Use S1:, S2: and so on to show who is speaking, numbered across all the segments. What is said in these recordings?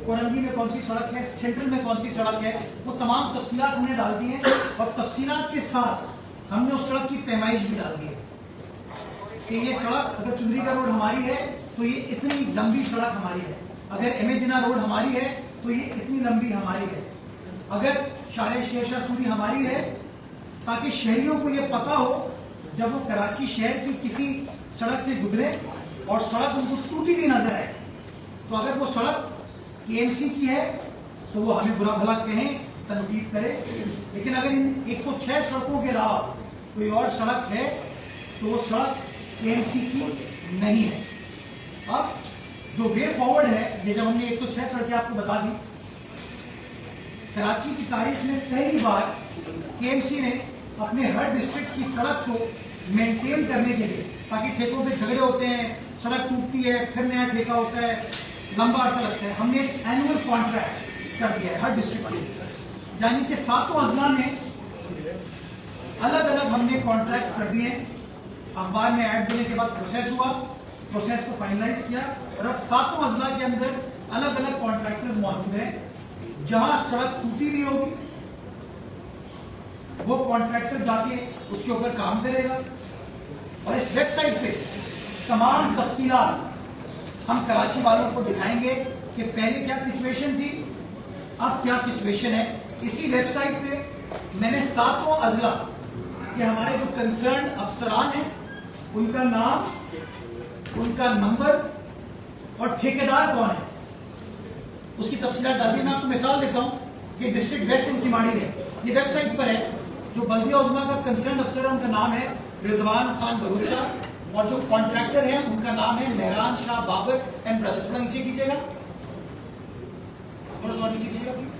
S1: कोरंगी में कौन सी सड़क है, सेंट्रल में कौन सी सड़क है, वो तमाम तफसीलात हमने डाल दी हैं और तफसीलात के साथ हमने उस सड़क की पैमाइश भी डाल दी है कि ये सड़क अगर चुंदरी का रोड हमारी है तो ये इतनी लंबी सड़क हमारी है, अगर एम ए जिन्ना रोड हमारी है तो ये इतनी लंबी हमारी है, अगर शारे शेरशाह सूरी हमारी है, ताकि शहरियों को ये पता हो जब वो कराची शहर की किसी सड़क से गुजरे और सड़क उनको टूटी हुई नजर आए तो अगर वो सड़क KMC की है तो वो हमें बुरा भला कहें, तनकीद करें, लेकिन अगर इन 106 सड़कों के अलावा कोई और सड़क है तो वो सड़क KMC की नहीं है। अब जो वे फॉरवर्ड है, ये जब हमने 106 सड़कें आपको बता दी, कराची की तारीख में पहली बार KMC ने अपने हर डिस्ट्रिक्ट की सड़क को मेंटेन करने के लिए, ताकि ठेकों पे झगड़े होते हैं, सड़क टूटती है, फिर नया ठेका होता है, लंबा अर्सा लगता है, हमने एक एनुअल कॉन्ट्रैक्ट कर दिया है हर डिस्ट्रिक्ट के लिए, यानी कि 7 अजला में अलग अलग हमने कॉन्ट्रैक्ट कर दिए। अखबार में ऐड देने के बाद प्रोसेस हुआ, प्रोसेस को फाइनलाइज किया और अब 7 अजला के अंदर अलग अलग कॉन्ट्रैक्टर मौजूद हैं। जहां सड़क टूटी हुई होगी वो कॉन्ट्रैक्टर जाके उसके ऊपर काम करेगा और इस वेबसाइट पे तमाम तफसीलात हम कराची वालों को दिखाएंगे कि पहले क्या सिचुएशन थी, अब क्या सिचुएशन है। इसी वेबसाइट पे मैंने 7 अजला के हमारे जो कंसर्न अफसरान हैं उनका नाम, उनका नंबर और ठेकेदार कौन है उसकी तफसीलात डाल दी। मैं आपको मिसाल देता हूँ कि डिस्ट्रिक्ट वेस्ट उनकी माड़ी है, ये वेबसाइट पर है। जो बल्दिया उजमा का कंसर्न अफसर है उनका नाम है रिजवान खान भरूचा और जो कॉन्ट्रैक्टर है उनका नाम है मेहरान शाह बाबर एंड ब्रदर। थोड़ा नीचे कीजिएगा, थोड़ा नीचे कीजिएगा प्लीज।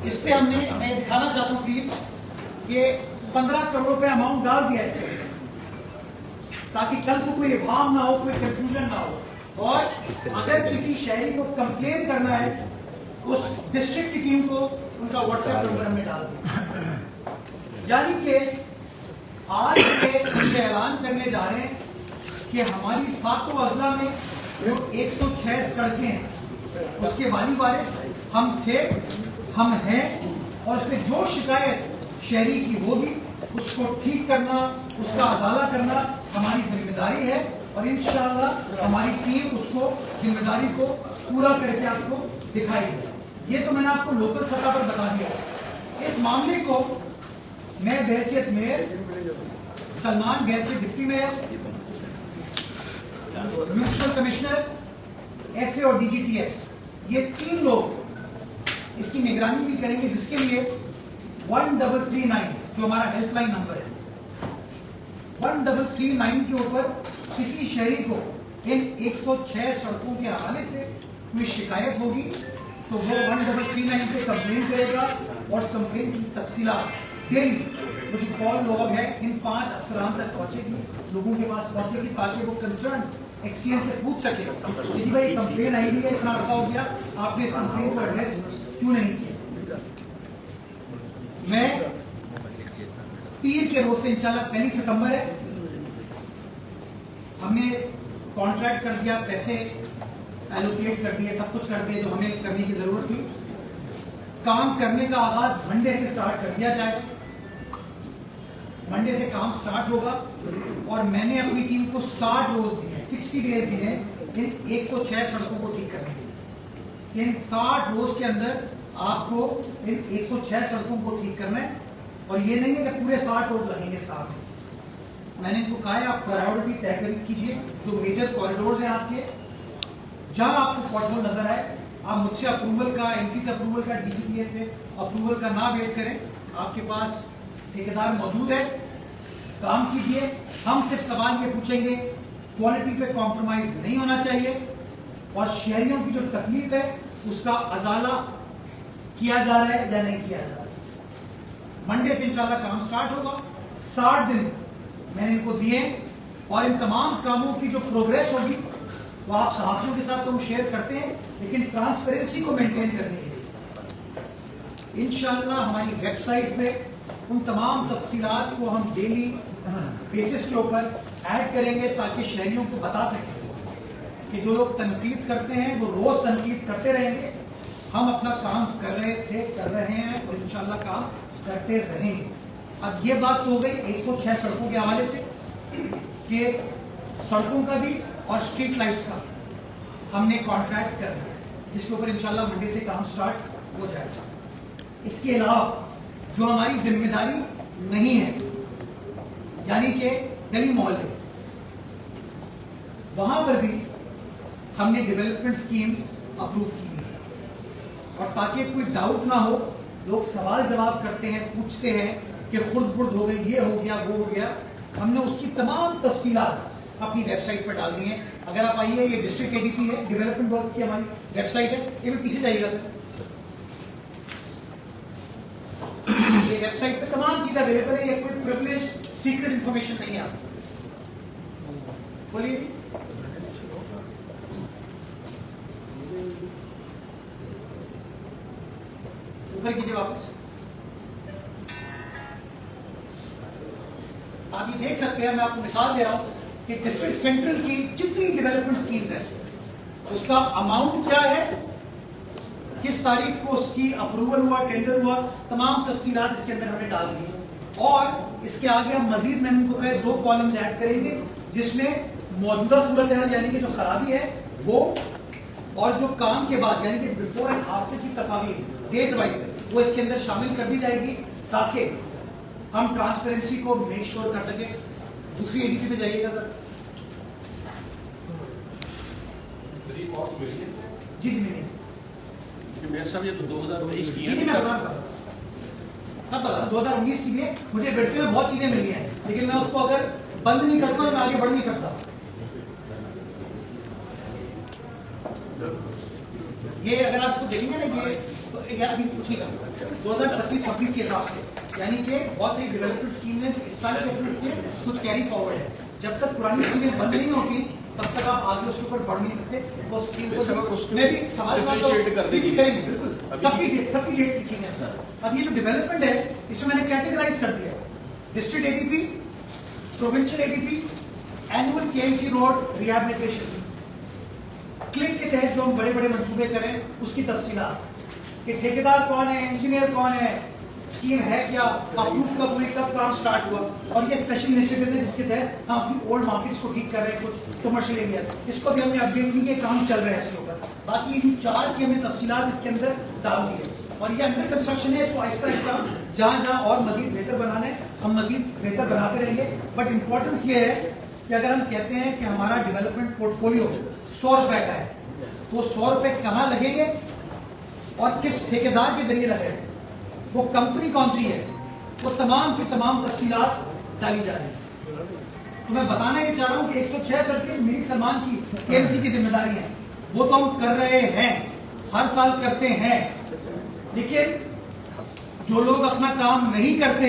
S1: इस पे हमने, मैं दिखाना चाहता हूँ प्लीज, कि 15 करोड़ रुपए अमाउंट डाल दिया है ताकि कल को कोई इबाम ना हो, कोई कंफ्यूजन ना हो। और अगर किसी शहरी को कंप्लेन करना है उस डिस्ट्रिक्ट की टीम को उनका व्हाट्सएप नंबर हमने डाल दिया। यानी कि आज से ऐलान करने जा रहे हैं कि हमारी 7 अजला में जो 106 सड़कें हैं उसके वाली वारिस हम थे, हम हैं, और उसमें जो शिकायत शहरी की होगी उसको ठीक करना, उसका अजाला करना हमारी जिम्मेदारी है और इंशाअल्लाह हमारी टीम उसको जिम्मेदारी को पूरा करके आपको दिखाएगी। ये तो मैंने आपको लोकल सतह पर बता दिया। इस मामले को मैं बहैसियत मेयर, सलमान गैसी deputy mayor, municipal commissioner, FA और DGTS, ये 3 लोग इसकी निगरानी भी करेंगे, जिसके लिए 1339 जो हमारा हेल्पलाइन नंबर है, 1339 के ऊपर किसी शहरी को इन 106 सड़कों के हवाले से कोई शिकायत होगी तो वो 1339 पे कंप्लेन करेगा और उस कंप्लेन की तफसीलात डेली जो कॉल लॉग है इन 5 अफसरान तक पहुंचेगी, लोगों के पास पहुंचेगी, ताकि वो कंसर्न एक्सीएन से पूछ सके कि भाई कंप्लेन आई है, इतना अर्सा हो गया, आपने इस कंप्लेन को एड्रेस क्यों नहीं किया। मैं पीर के रोज से इंशाल्लाह 1 सितंबर है, हमने कॉन्ट्रैक्ट कर दिया, पैसे एलोकेट कर दिए, सब कुछ कर दिया जो हमें करने की जरूरत थी। काम करने का आगाज मंडे से स्टार्ट कर दिया जाएगा, मंडे से काम स्टार्ट होगा और मैंने अपनी टीम को 60 रोज दिए, 60 डेज दिए इन 106 सड़कों को ठीक करने के लिए। इन 60 रोज के अंदर आपको इन 106 सड़कों को ठीक करना है और ये नहीं है कि पूरे 60 रोज लगेंगे साथ में। मैंने इनको कहा है आप प्रायोरिटी तय कीजिए, जो मेजर कॉरिडोर्स हैं आपके, जहां आपको पॉटहोल नजर आए, आप मुझसे अप्रूवल का, MC से अप्रूवल का, DGTS से अप्रूवल का ना वेट करें, आपके पास ठेकेदार मौजूद है, काम कीजिए। हम सिर्फ सवाल ये पूछेंगे, क्वालिटी पे कॉम्प्रोमाइज नहीं होना चाहिए और शहरियों की जो तकलीफ है उसका अजाला किया जा रहा है या नहीं किया जा रहा है। मंडे से इंशाल्लाह काम स्टार्ट होगा, 60 दिन मैंने इनको दिए और इन तमाम कामों की जो प्रोग्रेस होगी वो आप सहाफियों के साथ तो हम शेयर करते हैं, लेकिन ट्रांसपेरेंसी को मेंटेन करने के लिए इंशाल्लाह हमारी वेबसाइट पे उन तमाम तफसीलात को हम डेली बेसिस के ऊपर ऐड करेंगे ताकि शहरियों को बता सकें कि जो लोग तनकीद करते हैं वो रोज तनकीद करते रहेंगे। हम अपना काम कर रहे थे, कर रहे हैं और इंशाल्लाह काम करते रहेंगे। अब ये बात तो हो गई 106 सड़कों के हवाले से कि सड़कों का भी और स्ट्रीट लाइट्स का हमने कॉन्ट्रैक्ट कर दिया, जिसके ऊपर इंशाल्लाह मंडे से काम स्टार्ट हो जाएगा। इसके अलावा जो हमारी जिम्मेदारी नहीं है, यानी कि गली मोहल्ले, वहां पर भी हमने डेवलपमेंट स्कीम्स अप्रूव की है। और ताकि कोई डाउट ना हो, लोग सवाल जवाब करते हैं, पूछते हैं कि खुर्द बुर्द हो गई, ये हो गया, वो हो गया, हमने उसकी तमाम तफसीलात अपनी वेबसाइट पर डाल दी हैं। अगर आप आइए, ये डिस्ट्रिक्ट एडीपी है, डेवलपमेंट वर्क्स की हमारी वेबसाइट है, ये भी पीछे जाइएगा, ये वेबसाइट पे तमाम चीजें अवेलेबल है। ये कोई प्रिविलेज सीक्रेट इंफॉर्मेशन नहीं है। आप बोलिए। ऊपर कीजिए वापस। आप ये देख सकते हैं, मैं आपको मिसाल दे रहा हूं कि डिस्ट्रिक्ट सेंट्रल की जितनी डेवलपमेंट स्कीम्स है उसका अमाउंट क्या है, किस तारीख को उसकी अप्रूवल हुआ, टेंडर हुआ, तमाम तफसीलात इसके अंदर हमने डाल दी। और इसके आगे हम मजीद में इनको 2 कॉलम ऐड करेंगे, जिसमें मौजूदा सूरत हाल यानी कि जो खराबी है वो, और जो काम के बाद यानी कि बिफोर एंड आफ्टर की तस्वीर डेट वाइज वो इसके अंदर शामिल कर दी जाएगी, ताकि हम ट्रांसपेरेंसी को मेक श्योर कर सके। दूसरी एडीपी पे जाइएगा सर। जी जी मिलेंगे
S2: मेयर साहब, ये तो 2019 की
S1: है। मैं बता सब बता 2019 की भी है। मुझे बैठने में बहुत चीजें मिली हैं, लेकिन मैं उसको अगर बंद नहीं करूंगा तो मैं आगे बढ़ नहीं सकता। ये अगर आप इसको देखेंगे ना, ये तो यार अभी कुछ नहीं करता 2025-26 के हिसाब से, यानी कि बहुत सारी डेवलपमेंट स्कीम है इस साल के अप्रूव किए, कुछ कैरी फॉरवर्ड है। जब तक पुरानी स्कीमें बंद नहीं होती तब तक आप आगे उसके ऊपर बढ़ नहीं सकते। वो स्कीम में भी बिल्कुल सबकी डेट्स लिखी है सर। अब ये जो डेवलपमेंट है इसमें मैंने कैटेगराइज कर दिया, district ADP, provincial ADP, annual KMC road rehabilitation, click के तहत जो हम बड़े बड़े मंसूबे करें उसकी तफसीलात, कि ठेकेदार कौन है, इंजीनियर कौन है, स्कीम है क्या, अप्रूव कब हुई, कब काम स्टार्ट हुआ। और ये स्पेशल इनिशिएटिव है जिसके तहत हम अपनी ओल्ड मार्केट्स को ठीक कर रहे हैं, कुछ कमर्शियल एरिया, इसको भी हमने अपडेट की के काम चल रहे हैं इसके ऊपर। बाकी इन 4 की हमने तफसीलात इसके अंदर डाल दी है, और ये अंडर कंस्ट्रक्शन है। इसको आहिस्ता आहिस्ता जहाँ जहाँ और मजीद बेहतर बनाने हम मजीद बेहतर बनाते रहेंगे। बट इंपॉर्टेंस ये है कि अगर हम कहते हैं कि हमारा डेवलपमेंट पोर्टफोलियो 100 रुपए का है, तो 100 रुपए कहाँ लगेंगे और किस ठेकेदार के जरिए लगेंगे, वो कंपनी कौन सी है, वो तमाम की तमाम तफसीलात डाली जा रही है। तो मैं बताना ये चाह रहा हूँ कि 106 सड़कें मीर सलमान की केएमसी की जिम्मेदारी है, वो तो हम कर रहे हैं, हर साल करते हैं। लेकिन जो लोग अपना काम नहीं करते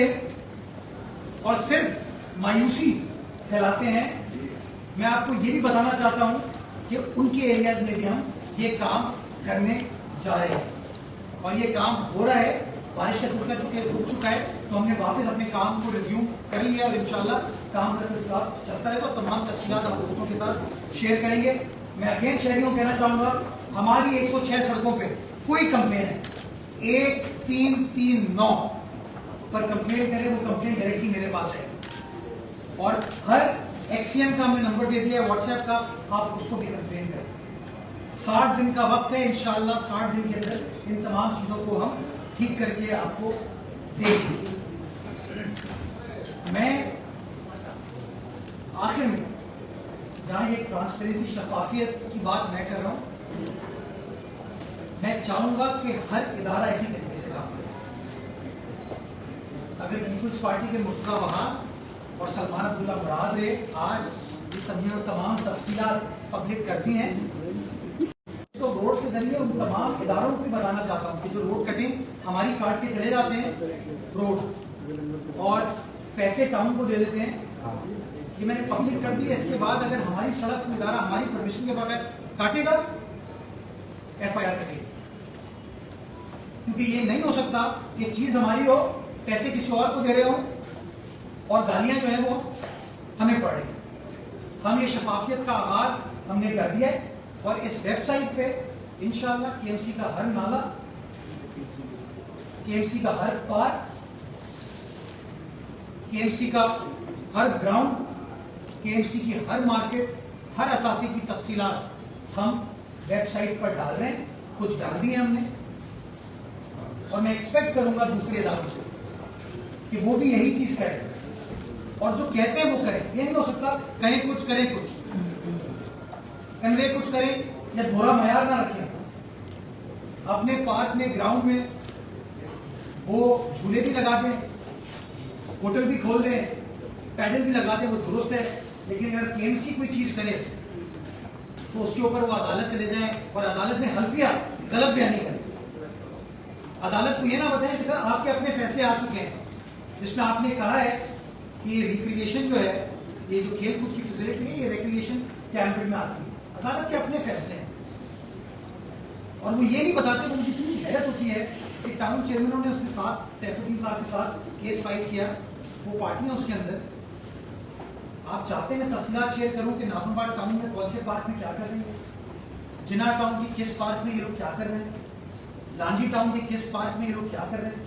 S1: और सिर्फ मायूसी फैलाते हैं, मैं आपको ये भी बताना चाहता हूं कि उनके एरियाज में भी हम ये काम करने जा रहे हैं, और ये काम हो रहा है। बारिश का सिलसिला चुके रुक चुका है, तो हमने वापस अपने काम को रिज्यूम कर लिया, और इंशाल्लाह काम का सिलसिला चलता है। तो तमाम तफसीलात आप दोस्तों के साथ शेयर करेंगे। मैं अगेन शहरियों को कहना चाहूंगा, हमारी 106 सड़कों पे कोई कंप्लेन है 1339 पर कंप्लेन करें, वो कंप्लेन डायरेक्टली मेरे पास है, और हर एक्सीएम का हमने नंबर दे दिया है व्हाट्सएप का, आप उसको भी कंप्लेन करें। 60 दिन का वक्त है, इंशाल्लाह 60 दिन के अंदर इन तमाम चीजों को हम ठीक करके आपको देंगे। मैं आखिर में जहां ये ट्रांसपेरेंसी शफाफियत की बात मैं कर रहा हूं, मैं चाहूंगा कि हर इदारा इसी तरीके से काम करे। अगर पीपुल्स पार्टी के मुर्तज़ा वहां और सलमान अब्दुल्ला मुराद ने आज ये तमाम तफसीलात पब्लिक कर दी हैं, तो रोड के जरिए उन तमाम इदारों को भी बताना चाहता हूँ कि जो रोड कटिंग हमारी काट के चले जाते हैं रोड, और पैसे टाउन को दे देते हैं, ये मैंने पब्लिक कर दी है। इसके बाद अगर हमारी सड़क को इदारा हमारी परमिशन के बगैर काटेगा, FIR करेगी, क्योंकि ये नहीं हो सकता कि चीज हमारी हो, पैसे किसी और को दे रहे हो, और गालियां जो है वो हमें पड़ रही। हम ये शफाफियत का आगाज हमने कर दिया है, और इस वेबसाइट पे इंशाल्लाह केएमसी का हर नाला, केएमसी का हर पार्क, केएमसी का हर ग्राउंड, केएमसी की हर मार्केट, हर असासी की तफसीलात हम वेबसाइट पर डाल रहे हैं। कुछ डाल दिए हमने और मैं एक्सपेक्ट करूंगा दूसरे इदारों से कि वो भी यही चीज करें और जो कहते हैं वो करें। ये नहीं हो सकता कहें कुछ करें कुछ, कन्वे कुछ करें या दोहरा मयार ना रखें। अपने पार्क में, ग्राउंड में वो झूले भी लगा दें, होटल भी खोल दें, पैडल भी लगा दें, वो दुरुस्त है। लेकिन अगर केएमसी कोई चीज करे तो उसके ऊपर वो अदालत चले जाएं और अदालत में हल्फिया गलत बयानी करें। अदालत को ये ना बताएं कि सर आपके अपने फैसले आ चुके हैं जिसमें आपने कहा है कि रिक्रिएशन जो है, ये जो खेल कूद की फैसिलिटी है, ये रिक्रिएशन के एम्बिट में आती है। अदालत के अपने फैसले हैं और वो ये नहीं बताते। मुझे इतनी हैरत होती है कि टाउन चेयरमैनों ने उसके साथ, सैफुद्दीन साहब के साथ केस फाइल किया, वो पार्टियां उसके अंदर। आप चाहते हैं मैं तफसीलात शेयर करूं कि नाफनबाग टाउन में कौन से पार्क में क्या कर रहे हैं, जिना टाउन के किस पार्क में ये लोग क्या कर रहे हैं, लांडी टाउन के किस पार्क में ये लोग क्या कर रहे हैं।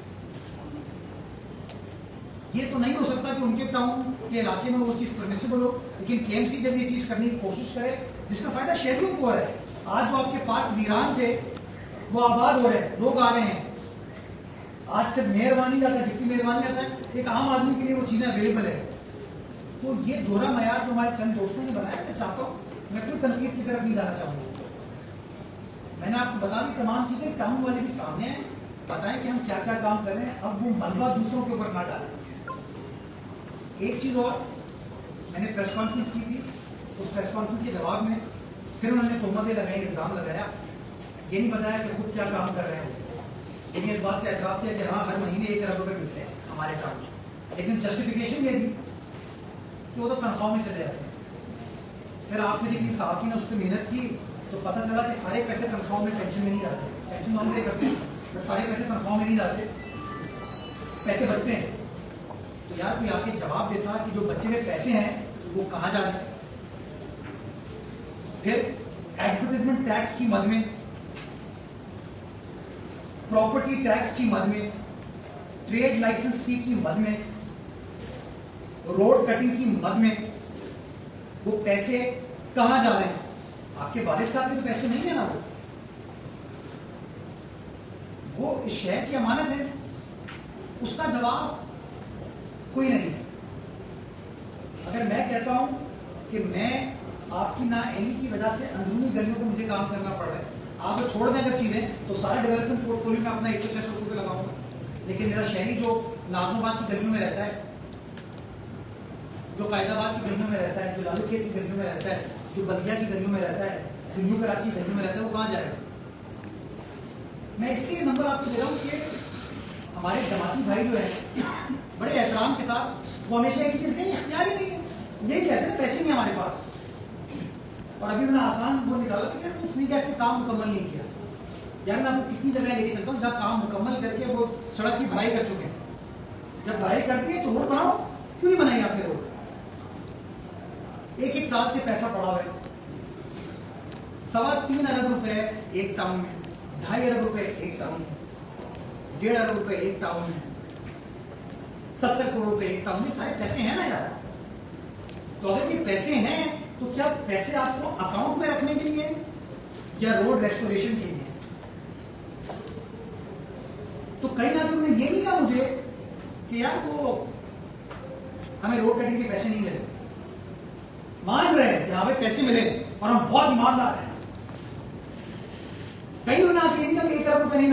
S1: ये तो नहीं हो सकता कि उनके टाउन के इलाके में वो चीज परमिसिबल हो, लेकिन केएमसी जब ये चीज करने की कोशिश करे जिसका फायदा शहरियों को है। आज जो आपके पार्क वीरान थे वो आबाद हो रहे हैं, लोग आ रहे हैं। आज सिर्फ मेहरबानी आता है, जितनी मेहरबानी आता है, एक आम आदमी के लिए वो चीजें अवेलेबल है। तो ये दोहरा मयार जो हमारे चंद दोस्तों ने बनाया, मैं चाहता हूँ, मैं कोई तनकीद की तरफ नहीं जाना चाहूंगा। मैंने आपको बता दी तमाम चीजें, टाउन वाले भी सामने हैं, बताएं कि हम क्या क्या काम कर रहे हैं। अब वो मलबा दूसरों के ऊपर ना डालें। एक चीज और, मैंने प्रेस कॉन्फ्रेंस की थी, उस प्रेस कॉन्फ्रेंस के जवाब में फिर उन्होंने तोहमतें लगाई, इल्जाम लगाया, ये नहीं बताया कि खुद क्या काम कर रहे हैं। लेकिन इस बात का एतराफ किया कि हाँ हर महीने 1 अरब रुपए मिलते हैं हमारे टाउन से, लेकिन जस्टिफिकेशन ये दी कि वो तो तनख्वाह में चले जाते हैं। फिर आपने जितनी सहाफ़ी ने उस पर मेहनत की तो पता चला कि सारे पैसे तनख्वाह में, पेंशन में नहीं जाते। पेंशन मामले करते हैं बट सारे पैसे तनख्वाह में नहीं जाते, पैसे बचते हैं। तो यार कोई आके जवाब देता कि जो बचे हुए पैसे हैं वो कहाँ जा रहे हैं। फिर एडवर्टाइजमेंट टैक्स की मद में, प्रॉपर्टी टैक्स की मद में, ट्रेड लाइसेंस फी की मद में, रोड कटिंग की मद में वो पैसे कहां जा रहे हैं। आपके वालिद साहब के तो पैसे नहीं है ना, वो इस शहर की अमानत है, उसका जवाब कोई नहीं है। अगर मैं कहता हूं कि मैं आपकी नाअहली की वजह से अंदरूनी गलियों को मुझे काम करना पड़ रहा है, आप छोड़ दें अगर चीजें, तो सारे डेवलपमेंट पोर्टफोलियो में अपना 106 रुपये लगाऊंगा। लेकिन मेरा शहरी जो नाजमाबाद की गलियों में रहता है, जो कायदाबाद की गलियों में रहता है, जो लालूखेत की गलियों में रहता है, जो बल्दिया की गलियों में रहता है, जो न्यू कराची गलियों में रहता है, वो कहाँ जाएगा। मैं इसलिए नंबर आपको दे रहा हूँ कि हमारे जमाती भाई जो है बड़े एहतराम के साथ वो हमेशा एक चीज नहीं, इख्तियार ही नहीं है, यही कहते हैं पैसे नहीं हमारे पास। और अभी मैंने आसान वो निकाला कि यार उस वीक ऐसे काम मुकम्मल नहीं किया। यार मैं आपको कितनी जगह लेके चलता हूँ जहाँ काम मुकम्मल करके वो सड़क की भराई कर चुके हैं। जब भराई करती है तो रोड बनाओ, क्यों नहीं बनाई आपने रोड। 1-1 साल से पैसा पड़ा हुआ है, 3.25 अरब रुपए एक टाउन में, 2.5 अरब रुपए एक टाउन में, 1.5 अरब रुपए एक टाउन में, 70 करोड़ रुपए एक टाउन में। सारे पैसे हैं ना यार। तो अगर ये पैसे हैं तो क्या पैसे आपको अकाउंट में रखने के लिए या रोड रेस्टोरेशन के लिए। तो कहीं ना तुमने ये नहीं कहा मुझे कि यार वो हमें रोड कटिंग के पैसे नहीं मिले। मान रहे हैं कि हमें पैसे मिले और हम बहुत ईमानदार हैं। कहीं उन्होंने 1 अरब रुपए नहीं